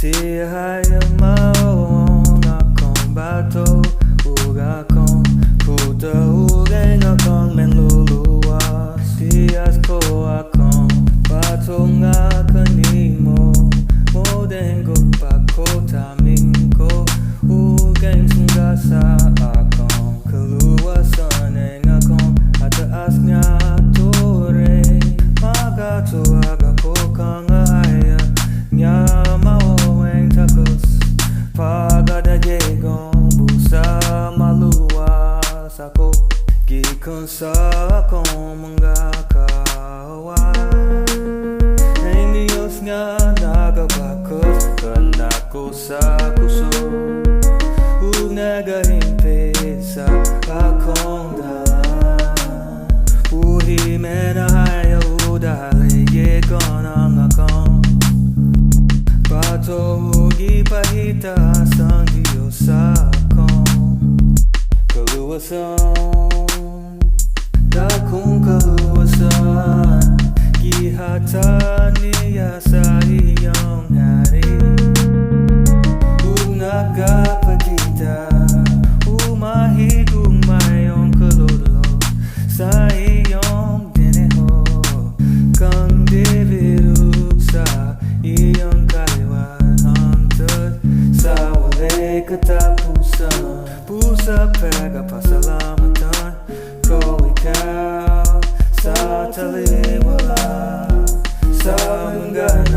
Sihaya maong akong bato ug akong kuta ug ang akong menluluwas. Siyas ko akong bato nga kanimo mo din ko pagkotamin ko ug ang sungga sa akong kaluwasan ang akong ataas nga tore. Magatuwag ako kang aya nya busa maluwas ako gikan sa akong mga kawan. Ang Diyos nga nagabakos kanako sa puso ug nagahimpit sa akong dalan. Buhi men ayaw dahil gikan ang akong bato ug ipahita sang Diyos sa akong kaluwasan. Dakong kaluwasan gihatan niya sa iyong hari ug nagapakita umahig ug mayong kaluluwa sa iyong dineho kang divirug sa iyong sa walay katapusan. Pusa pagpasalamatan ko ikaw sa taliwala sa mga